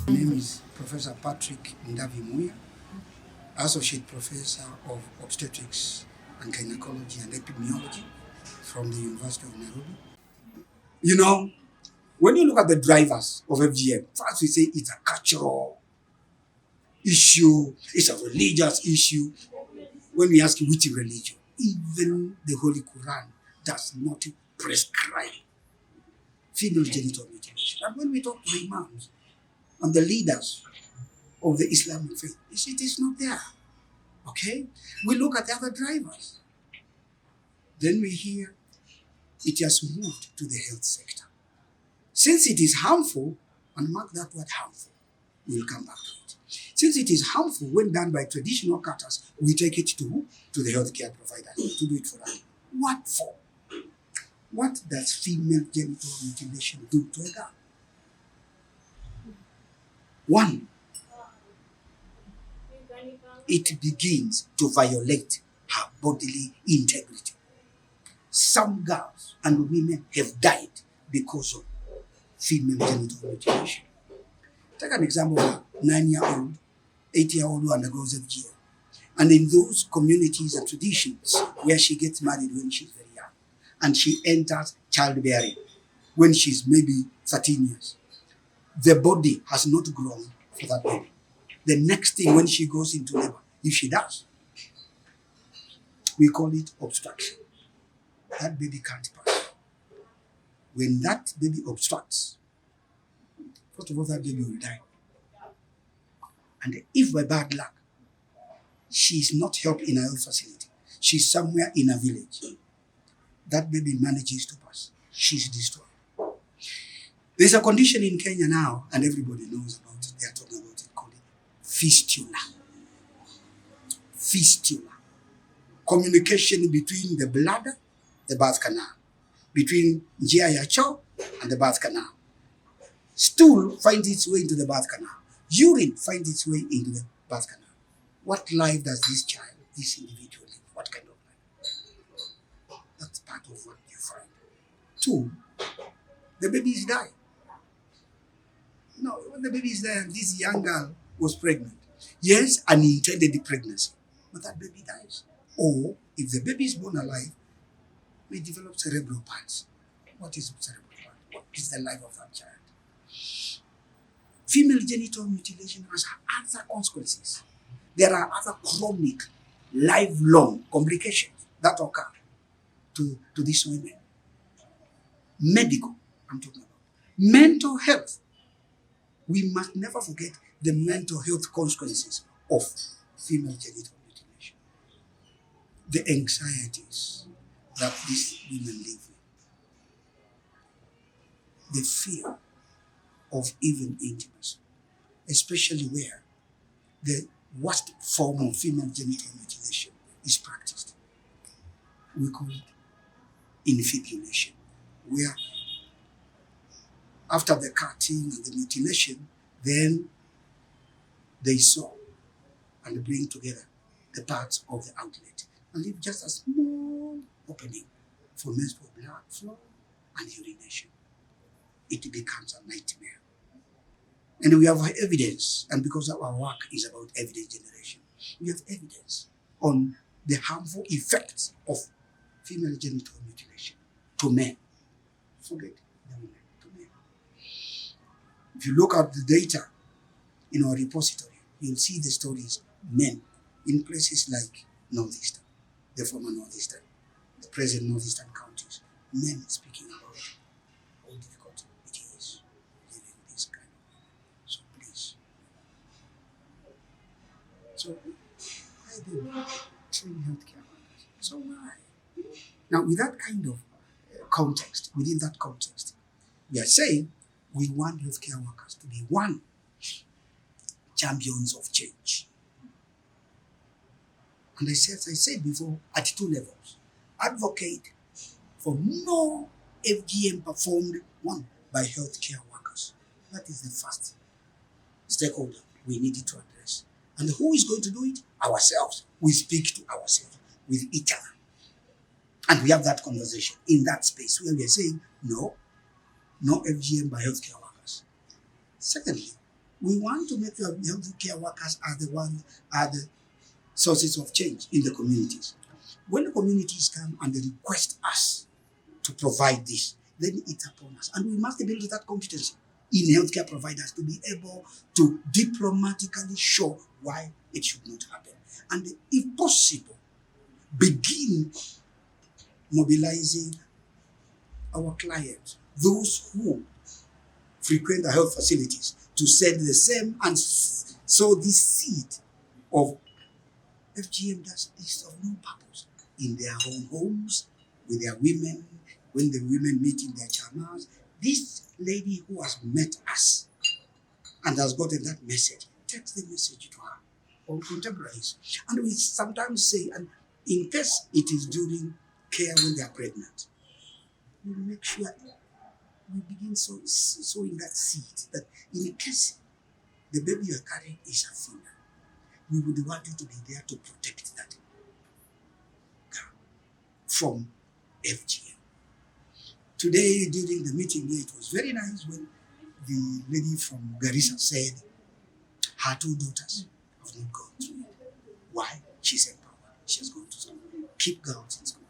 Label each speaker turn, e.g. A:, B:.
A: My name is Professor Patrick Ndavimuya, Associate Professor of Obstetrics and Gynecology and Epidemiology from the University of Nairobi. You know, when you look at the drivers of FGM, first we say it's a cultural issue, it's a religious issue. When we ask which religion, even the Holy Quran does not prescribe female genital mutilation. And when we talk to the imams and the leaders of the Islamic faith, it is not there. Okay? We look at the other drivers. Then we hear it has moved to the health sector. Since it is harmful, and mark that word harmful, we'll come back to it. Since it is harmful when done by traditional cutters, we take it to the healthcare provider to do it for us. What for? What does female genital mutilation do to a girl? One, it begins to violate her bodily integrity. Some girls and women have died because of female genital mutilation. Take an example of a 9-year-old, 8-year-old who undergoes FGM. And in those communities and traditions where she gets married when she's very young, and she enters childbearing when she's maybe 13 years, the body has not grown for that baby. The next thing when she goes into labor, if she does, we call it obstruction. That baby can't pass. When that baby obstructs, first of all, that baby will die. And if by bad luck, she's not helped in a health facility, she's somewhere in a village, that baby manages to pass, she's destroyed. There's a condition in Kenya now, and everybody knows about it. They are talking about it, called fistula. Fistula. Communication between the bladder, the birth canal, between njia ya choo and the birth canal. Stool finds its way into the birth canal. Urine finds its way into the birth canal. What life does this child, this individual live? What kind of life? That's part of what you find. 2, the baby is dying. No, when the baby is there, this young girl was pregnant. Yes, an intended pregnancy, but that baby dies. Or if the baby is born alive, may develop cerebral palsy. What is cerebral palsy? What is the life of that child? Female genital mutilation has other consequences. There are other chronic, lifelong complications that occur to these women. Medical, I'm talking about. Mental health. We must never forget the mental health consequences of female genital mutilation. The anxieties that these women live with. The fear of even intimacy, especially where the worst form of female genital mutilation is practiced. We call it infibulation, where after the cutting and the mutilation, then they sew and bring together the parts of the outlet and leave just a small opening for menstrual blood flow and urination. It becomes a nightmare. And we have evidence, and because our work is about evidence generation, we have evidence on the harmful effects of female genital mutilation to men. Forget the women, to men. If you look at the data in our repository, you'll see the stories men in places like Northeastern, the former Northeastern, the present Northeastern counties, men speaking about how difficult it is living this kind of women. So please. So why do we train healthcare workers? So why? Now with that kind of context, within that context, we are saying we want healthcare workers to be one, champions of change. And as I said before, at 2 levels. Advocate for no FGM performed, one, by healthcare workers. That is the first stakeholder we needed to address. And who is going to do it? Ourselves. We speak to ourselves, with each other. And we have that conversation in that space where we are saying, no FGM by healthcare workers. Secondly, We want to make sure the healthcare workers are the sources of change in the communities. When the communities come and they request us to provide this, then it's upon us. And we must build that competency in healthcare providers to be able to diplomatically show why it should not happen. And if possible, begin mobilizing our clients, those who frequent the health facilities, to send the same and sow this seed of FGM that is of no purpose in their own homes, with their women, when the women meet in their chamas. This lady who has met us and has gotten that message takes the message to her or contemporaries. And we sometimes say, and in case it is during care when they are pregnant, we make sure we begin sowing that seed that in case the baby you are carrying is a female, we would want you to be there to protect that girl from FGM. Today, during the meeting, it was very nice when the lady from Garissa said her two daughters have not gone through it. Why? She's empowered. She has gone to school. Keep girls in school.